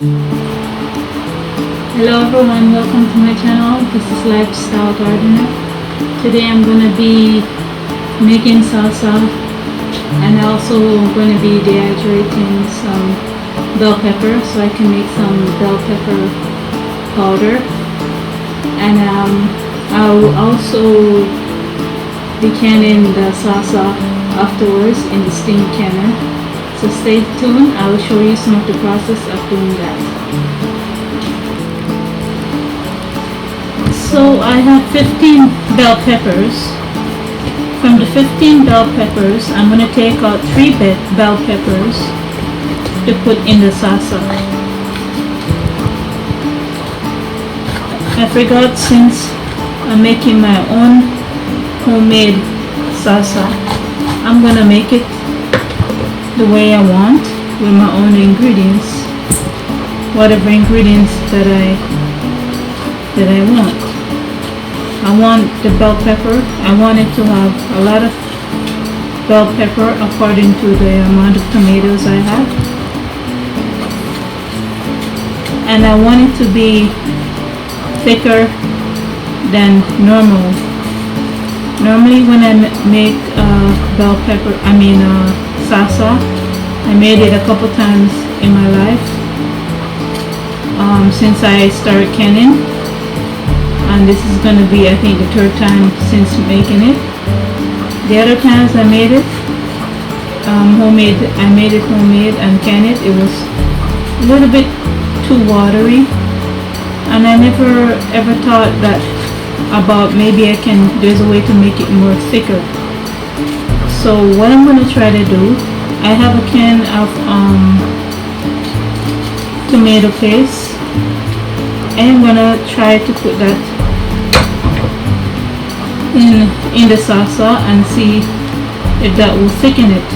Hello everyone, welcome to my channel. This is Lifestyle Gardener. Today I'm going to be making salsa and also going to be dehydrating some bell pepper so I can make some bell pepper powder. And I will also be canning the salsa afterwards in the steam canner. So stay tuned, I will show you some of the process of doing that. So I have 15 bell peppers. From the 15 bell peppers, I'm going to take out 3 bell peppers to put in the salsa. I forgot, since I'm making my own homemade salsa, I'm going to make it the way I want with my own ingredients, whatever ingredients that I want. I want the bell pepper. I want it to have a lot of bell pepper according to the amount of tomatoes I have. And I want it to be thicker than normal. Normally when I make bell pepper, salsa, I made it a couple times in my life since I started canning. And this is going to be, I think, the 3rd time since making it. The other times I made it homemade, and canned it. It was a little bit too watery, and I never ever thought that about maybe there's a way to make it more thicker. So what I'm going to try to do, I have a can of tomato paste, and I'm going to try to put that in the salsa and see if that will thicken it,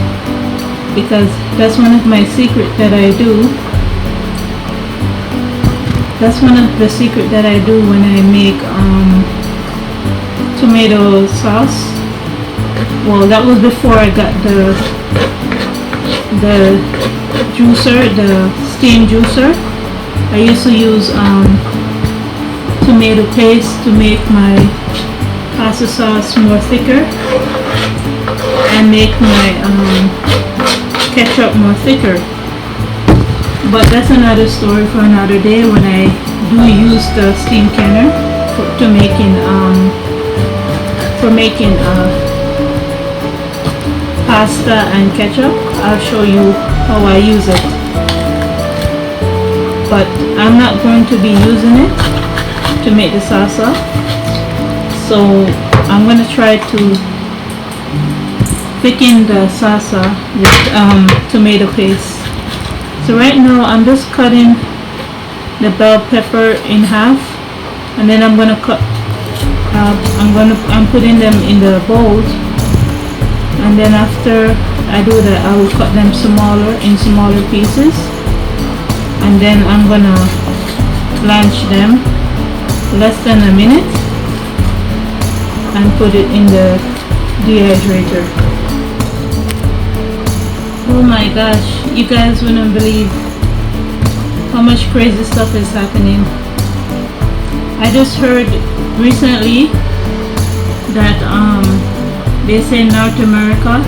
because that's one of my secret that I do. That's one of the secret that I do when I make tomato sauce. Well, that was before I got the juicer, the steam juicer. I used to use tomato paste to make my pasta sauce more thicker and make my ketchup more thicker. But that's another story for another day, when I do use the steam canner for making pasta and ketchup. I'll show you how I use it. But I'm not going to be using it to make the salsa. So I'm going to try to thicken the salsa with tomato paste. So right now I'm just cutting the bell pepper in half, and then I'm going to cut. I'm putting them in the bowls, and then after I do that, I will cut them in smaller pieces, and then I'm going to blanch them less than a minute and put it in the dehydrator. Oh my gosh, you guys wouldn't believe how much crazy stuff is happening. I just heard recently that they say North America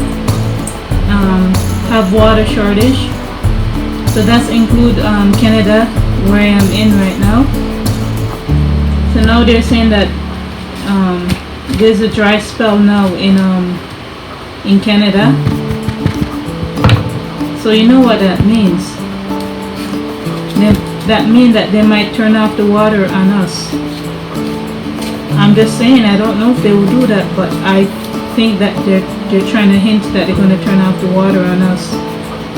have water shortage. So that's include Canada, where I am in right now. So now they're saying that there's a dry spell now in Canada. So you know what that means. That means that they might turn off the water on us. I'm just saying, I don't know if they will do that, but I think that they're trying to hint that they're going to turn off the water on us.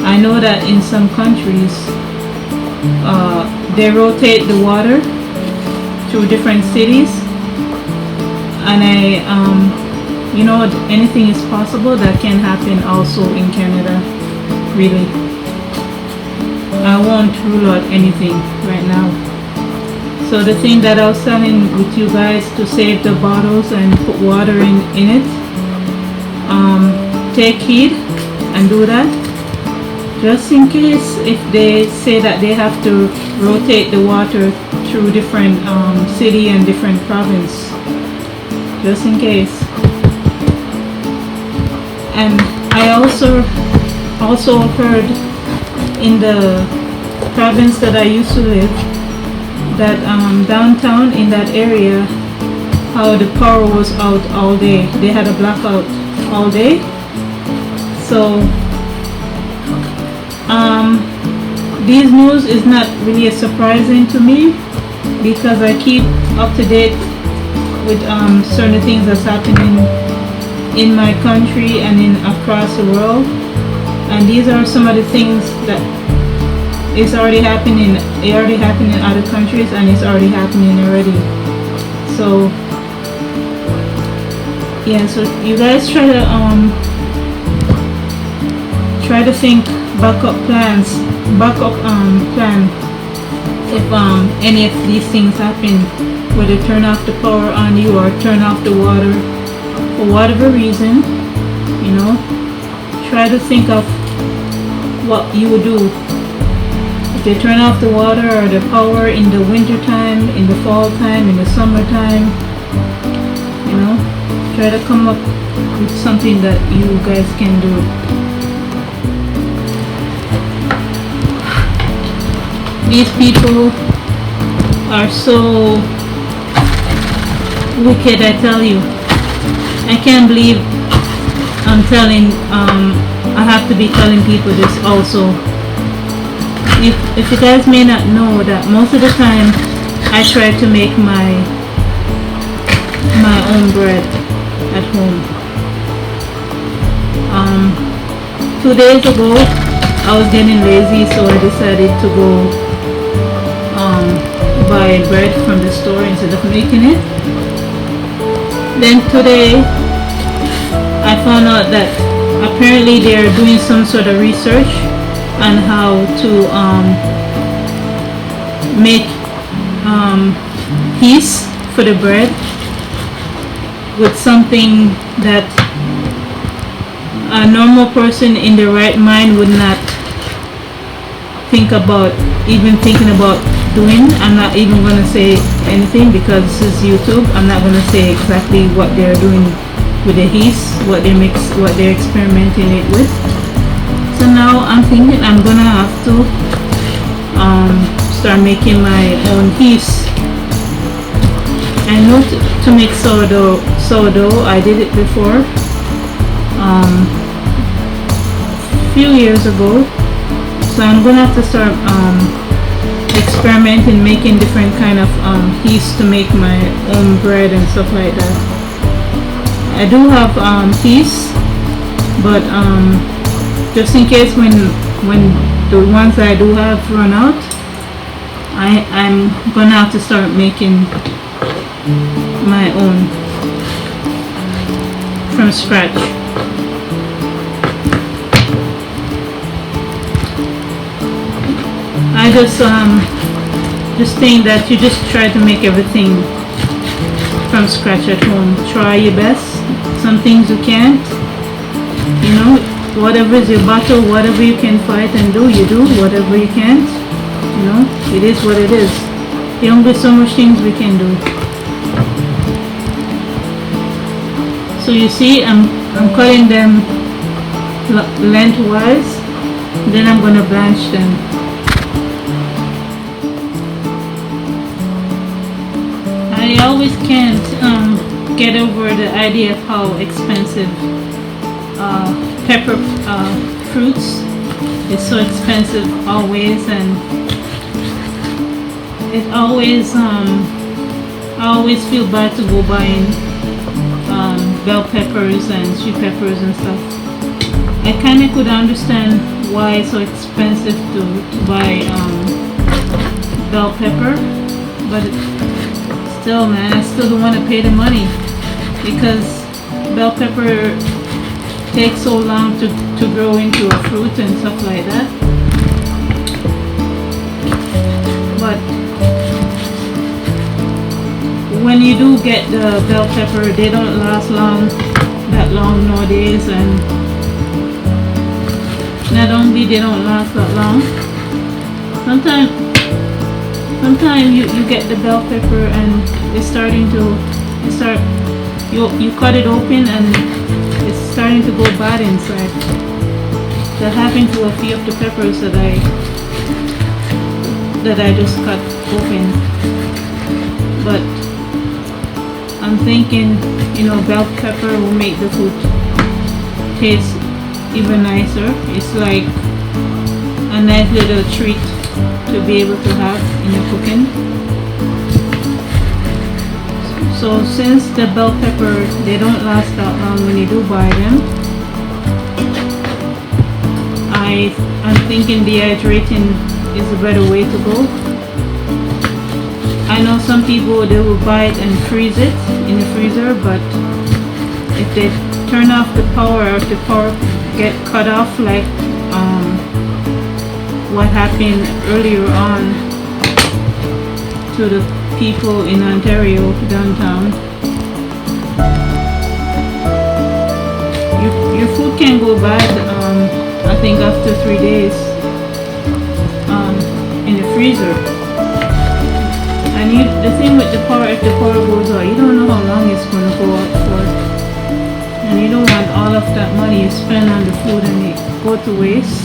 I know that in some countries they rotate the water through different cities, and you know, anything is possible. That can happen also in Canada, really. I won't rule out anything right now. So the thing that I was telling with you guys, to save the bottles and put water in it, take heed and do that. just in case if they say that they have to rotate the water through different city and different province, just in case. And I also heard in the province that I used to live that downtown in that area, how the power was out all day. They had a blackout all day. So these news is not really surprising to me because I keep up to date with certain things that's happening in my country and in across the world, and these are some of the things that is already happening. It already happened in other countries, and it's already happening already. So yeah, so you guys try to think backup plan if any of these things happen, whether turn off the power on you or turn off the water for whatever reason, you know. Try to think of what you would do if they turn off the water or the power in the winter time, in the fall time, in the summertime, you know. Try to come up with something that you guys can do. These people are so wicked, I tell you. I can't believe I have to be telling people this also. If you guys may not know that most of the time I try to make my own bread at home. 2 days ago I was getting lazy, so I decided to go buy bread from the store instead of making it. Then today I found out that apparently they are doing some sort of research on how to make yeast for the bread with something that a normal person in their right mind would not think about, even thinking about doing. I'm not even going to say anything because this is YouTube. I'm not going to say exactly what they're doing with the yeast, what they're experimenting it with. So now I'm thinking I'm going to have to start making my own yeast. I know to make sourdough. I did it before a few years ago. So I'm gonna have to start experimenting, making different kind of yeast to make my own bread and stuff like that. I do have yeast, but just in case when the ones that I do have run out, I'm gonna have to start making my own from scratch. I just think that you just try to make everything from scratch at home. Try your best. Some things you can't, you know, whatever is your battle, whatever you can fight and do, you do. Whatever you can't, you know, it is what it is. There only so much things we can do. So you see, I'm cutting them lengthwise, then I'm gonna blanch them. I always can't get over the idea of how expensive pepper fruits is. So expensive always, and it always I always feel bad to go buying bell peppers and sweet peppers and stuff. I kind of could understand why it's so expensive to buy bell pepper, but still, man, I still don't want to pay the money because bell pepper takes so long to grow into a fruit and stuff like that. But when you do get the bell pepper, they don't last that long nowadays, and not only they don't last that long, sometimes you get the bell pepper and it's starting to you cut it open and it's starting to go bad inside. That happened to a few of the peppers that I just cut open. But I'm thinking, bell pepper will make the food taste even nicer. It's like a nice little treat to be able to have in your cooking. So since the bell pepper, they don't last that long when you do buy them, I'm thinking dehydrating is a better way to go. I know some people, they will buy it and freeze it in the freezer, but if they turn off the power, or if the power get cut off like what happened earlier on to the people in Ontario downtown, your food can go bad. I think after 3 days in the freezer. And the thing with the power, if the power goes out, you don't know how long it's going to go out for, and you don't want all of that money you spend on the food and it go to waste.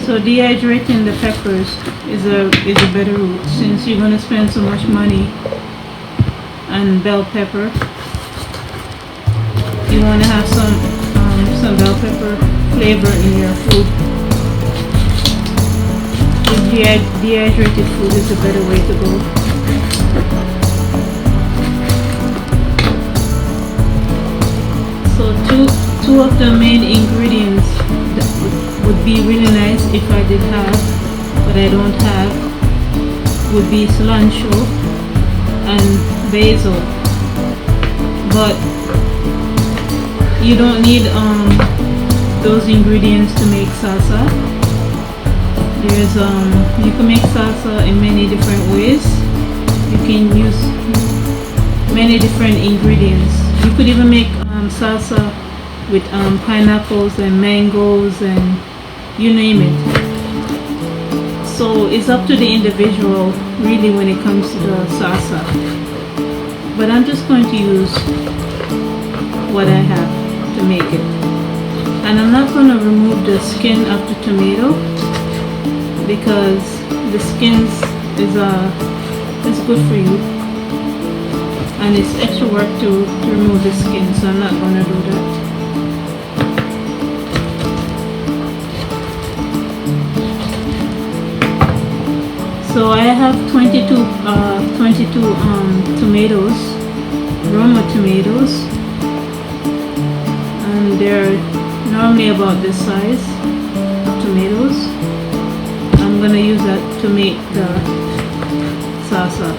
So dehydrating the peppers is a better route, since you're going to spend so much money on bell pepper. You want to have some bell pepper flavor in your food. Dehydrated food is a better way to go. So two of the main ingredients that would be really nice if I did have, but I don't have, would be cilantro and basil. But you don't need those ingredients to make salsa. There's you can make salsa in many different ways. You can use many different ingredients. You could even make salsa with pineapples and mangoes and you name it. So it's up to the individual really when it comes to the salsa. But I'm just going to use what I have to make it. And I'm not going to remove the skin of the tomato, because the skin is good for you, and it's extra work to remove the skin, so I'm not going to do that. So I have 22 tomatoes, Roma tomatoes, and they're normally about this size of tomatoes. I'm gonna use that to make the salsa.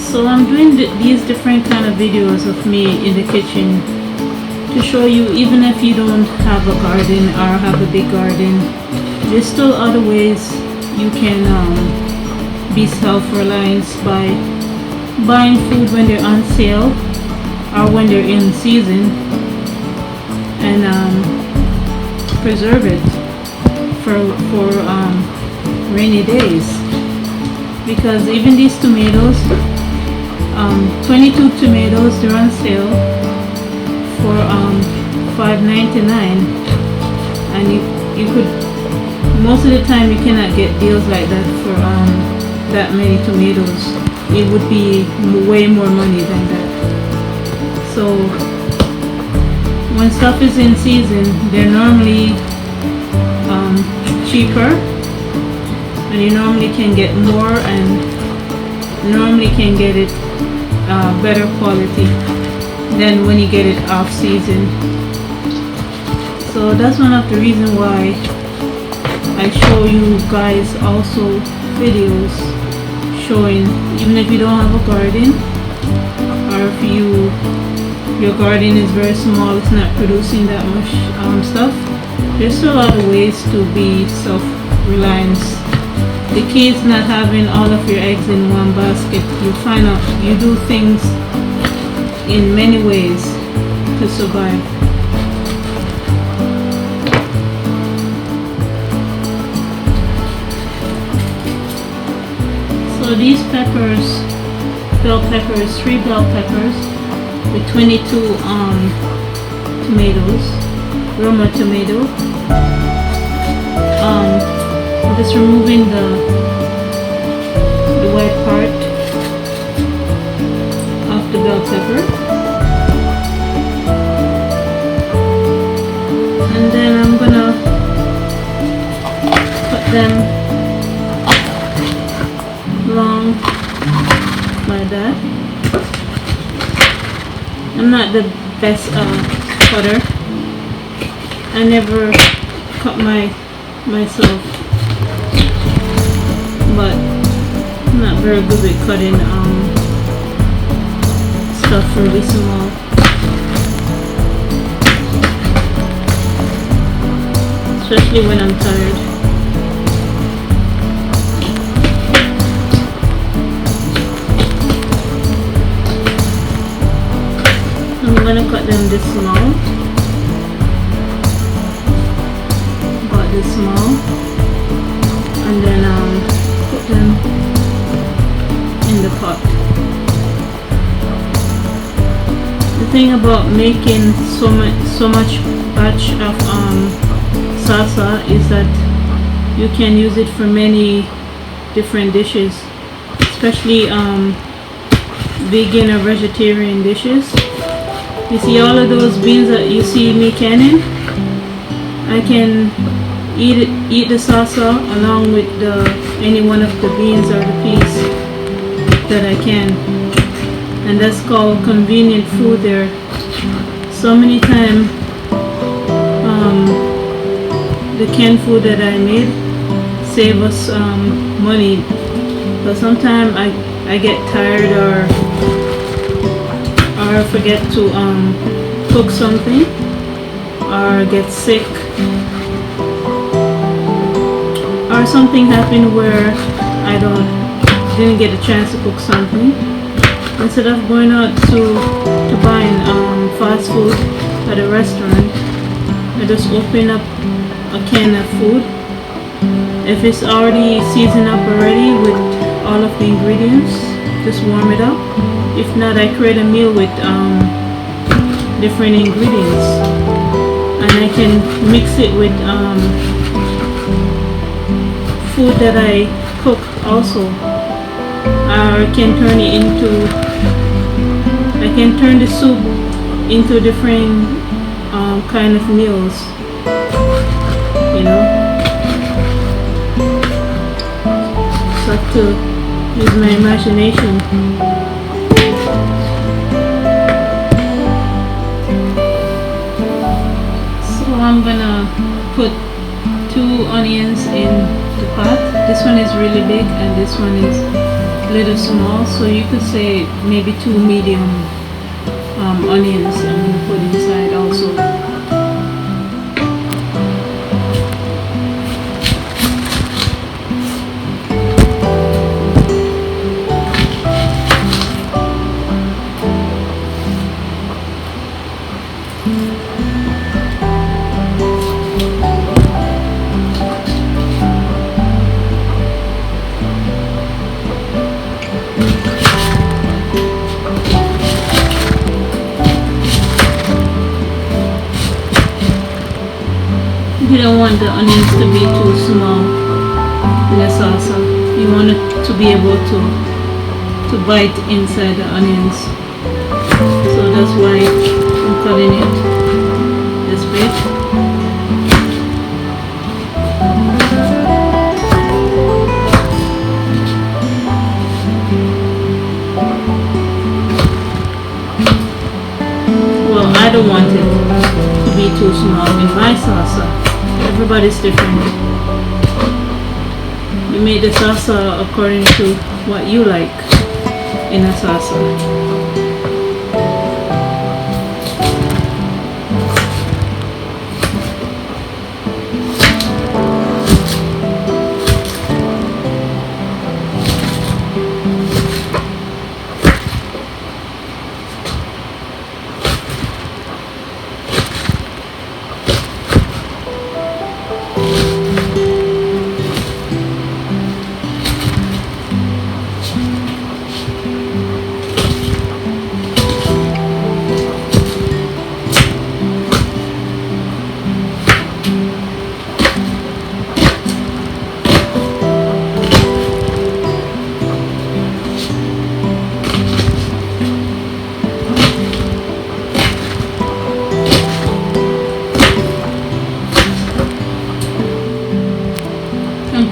So I'm doing these different kind of videos of me in the kitchen to show you, even if you don't have a garden or have a big garden, there's still other ways you can be self-reliant by buying food when they're on sale or when they're in season, and preserve it for rainy days. Because even these tomatoes, 22 tomatoes, they're on sale for $5.99, and you could, most of the time you cannot get deals like that for that many tomatoes. It would be way more money than that. So when stuff is in season, they're normally cheaper, and you normally can get more, and normally can get it better quality than when you get it off season. So that's one of the reasons why I show you guys also videos showing, even if you don't have a garden, or if your garden is very small, it's not producing that much stuff, there's a lot of ways to be self-reliant. The key is not having all of your eggs in one basket. You find out you do things in many ways to survive. So these peppers, bell peppers, 3 bell peppers with 22 tomatoes, Roma tomato. I'm just removing the white part of the bell pepper, and then I'm gonna cut them long like that. I'm not the best cutter. I never cut myself, but I'm not very good at cutting stuff really small. Especially when I'm tired. I'm gonna cut them this small, about this small, and then put them in the pot. The thing about making so much batch of salsa is that you can use it for many different dishes, especially vegan or vegetarian dishes. You see all of those beans that you see me canning? I can eat the salsa along with any one of the beans or the peas that I can, and that's called convenient food there. So many times the canned food that I made save us money, but sometimes I get tired or forget to cook something or get sick or something happened where I didn't get a chance to cook something. Instead of going out to buying fast food at a restaurant, I just open up a can of food. If it's already seasoned up already with all of the ingredients, just warm it up. If not, I create a meal with different ingredients, and I can mix it with food that I cook also. I can turn the soup into different kind of meals, you know. So I have to use my imagination. I'm gonna put 2 onions in the pot. This one is really big and this one is a little small, so you could say maybe 2 medium onions I'm gonna put inside also. You don't want the onions to be too small in the salsa. You want it to be able to bite inside the onions. So that's why I'm cutting it this big. Well, I don't want it to be too small in my salsa. Everybody's different. You make the salsa according to what you like in a salsa.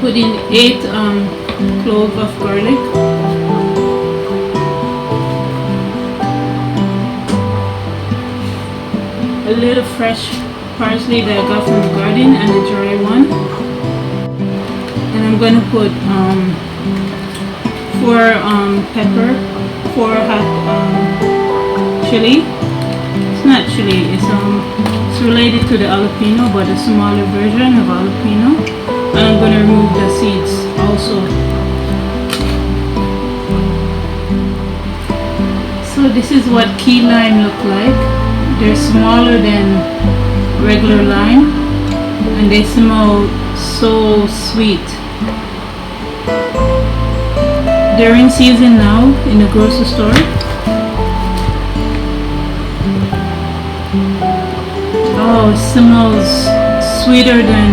put in 8 cloves of garlic. A little fresh parsley that I got from the garden and a dry one. And I'm going to put 4 pepper, 4 hot chili. It's not chili, it's related to the jalapeno, but a smaller version of jalapeno. And I'm going to remove the seeds also. So this is what key lime look like. They're smaller than regular lime and they smell so sweet. They're in season now in the grocery store. Oh, it smells sweeter than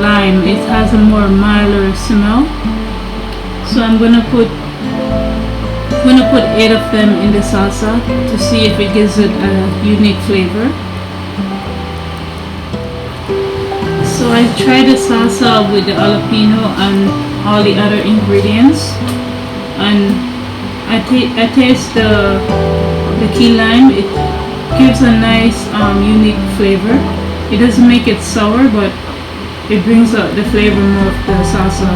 lime. It has a more milder smell. So I'm gonna put 8 of them in the salsa to see if it gives it a unique flavor. So I tried the salsa with the jalapeno and all the other ingredients, and I taste the key lime. It gives a nice unique flavor. It doesn't make it sour, but it brings out the flavor more of the salsa.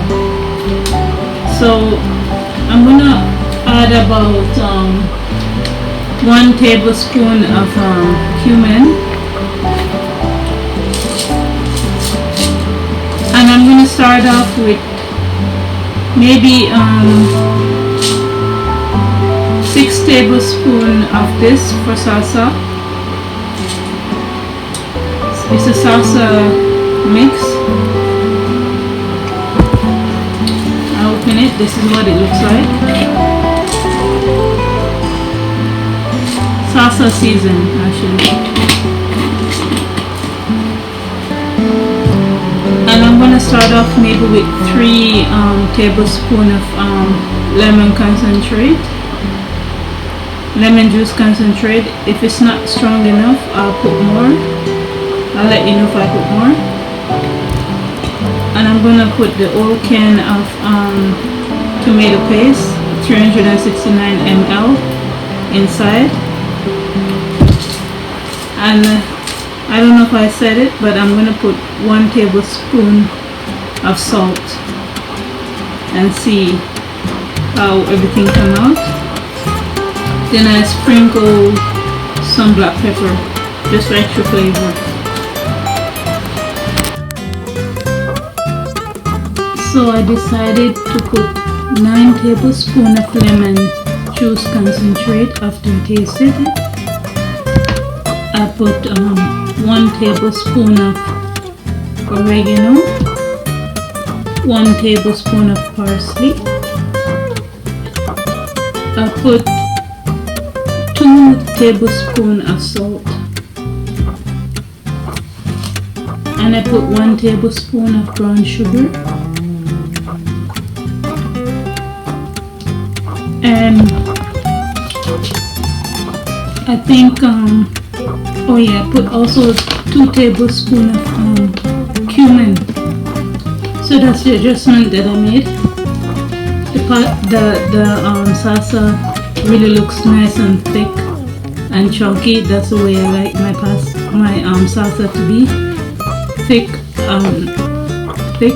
So I'm gonna add about 1 tablespoon of cumin, and I'm going to start off with maybe 6 tablespoons of this for salsa. It's a salsa mix. I open it. This is what it looks like. Salsa season, actually. And I'm gonna start off maybe with 3 tablespoons of lemon concentrate, lemon juice concentrate. If it's not strong enough, I'll put more. I'll let you know if I put more. And I'm gonna put the whole can of tomato paste, 369 ml inside. And I don't know if I said it, but I'm going to put 1 tablespoon of salt and see how everything come out. Then I sprinkle some black pepper just for extra flavor. So I decided to put 9 tablespoons of lemon juice concentrate after I tasted it. I put 1 tablespoon of oregano, 1 tablespoon of parsley. I put 2 tablespoons of salt, and I put 1 tablespoon of brown sugar, and I think oh yeah, put also 2 tablespoons of cumin. So that's the adjustment that I made. The salsa really looks nice and thick and chunky. That's the way I like my salsa to be thick,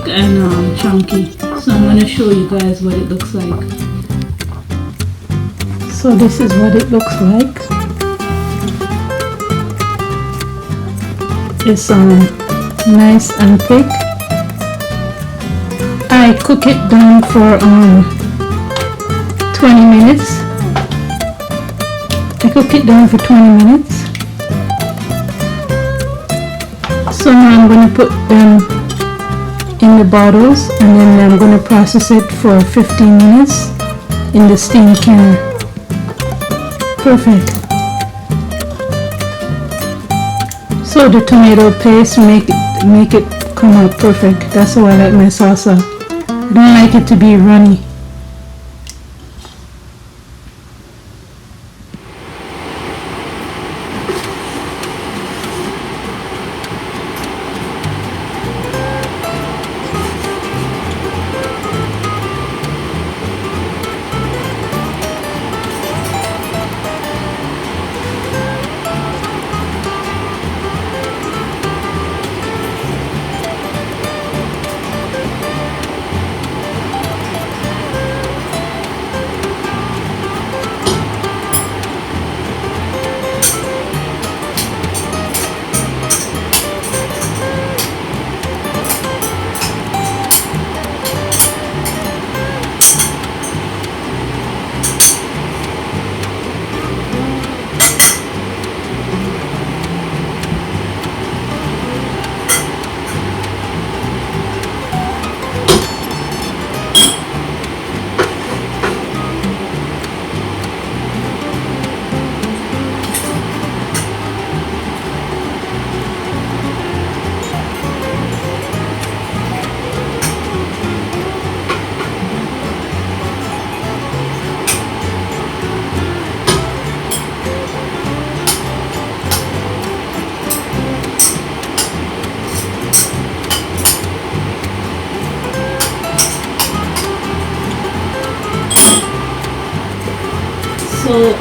and chunky. So I'm gonna show you guys what it looks like. So this is what it looks like. It's nice and thick. I cook it down for 20 minutes. I cook it down for 20 minutes. So now I'm going to put them in the bottles, and then I'm going to process it for 15 minutes in the steam can. Perfect. So the tomato paste make it come out perfect. That's how I like my salsa. I don't like it to be runny.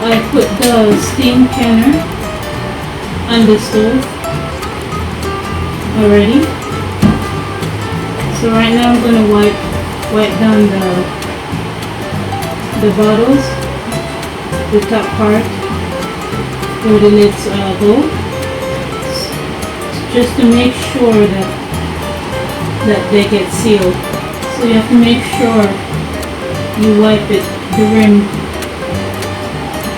I put the steam canner on the stove already. So right now I'm gonna wipe down the bottles, the top part where the lids go, just to make sure that they get sealed. So you have to make sure you wipe it, the rim,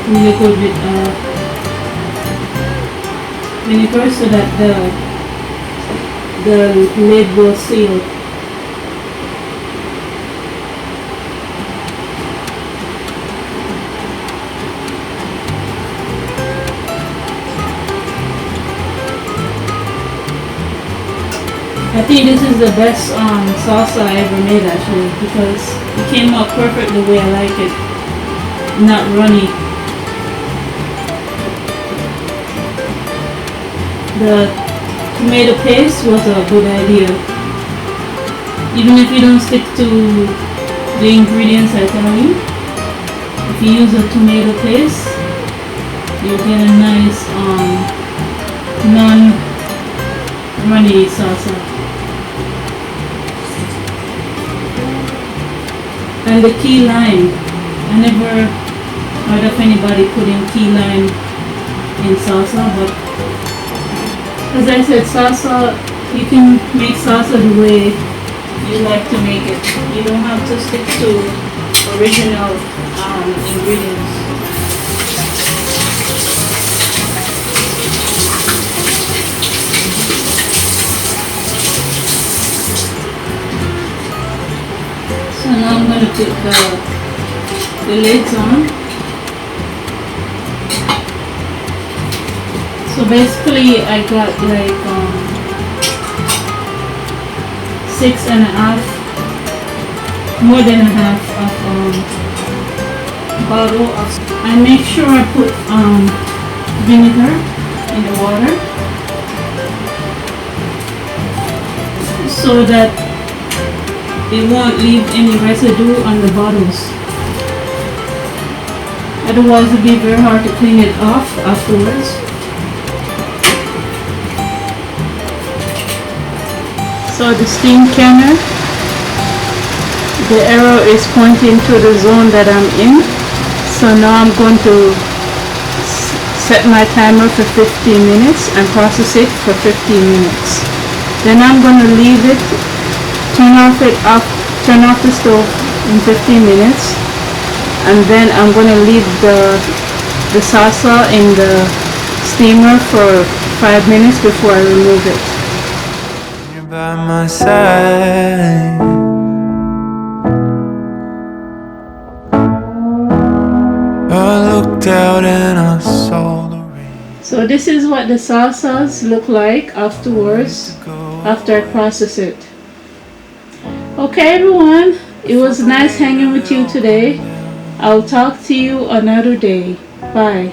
really good with vinegar so that the lid will seal. I think this is the best salsa I ever made actually, because it came out perfect the way I like it, not runny. The tomato paste was a good idea. Even if you don't stick to the ingredients I tell you, if you use a tomato paste, you'll get a nice non-runny salsa. And the key lime, I never heard of anybody putting key lime in salsa, but as I said, salsa, you can make salsa the way you like to make it. You don't have to stick to original ingredients. So now I'm going to put the lids on. So basically I got like 6.5, more than a half of bottle of. I make sure I put vinegar in the water so that it won't leave any residue on the bottles. Otherwise it'll be very hard to clean it off afterwards. So the steam canner, the arrow is pointing to the zone that I'm in. So now I'm going to set my timer for 15 minutes and process it for 15 minutes. Then I'm going to leave it, turn off the stove in 15 minutes, and then I'm going to leave the salsa in the steamer for 5 minutes before I remove it. By my side, I looked out and I saw the rain. So this is what the salsas look like afterwards, after I process it. Okay everyone, it was nice hanging with you today. I'll talk to you another day. Bye.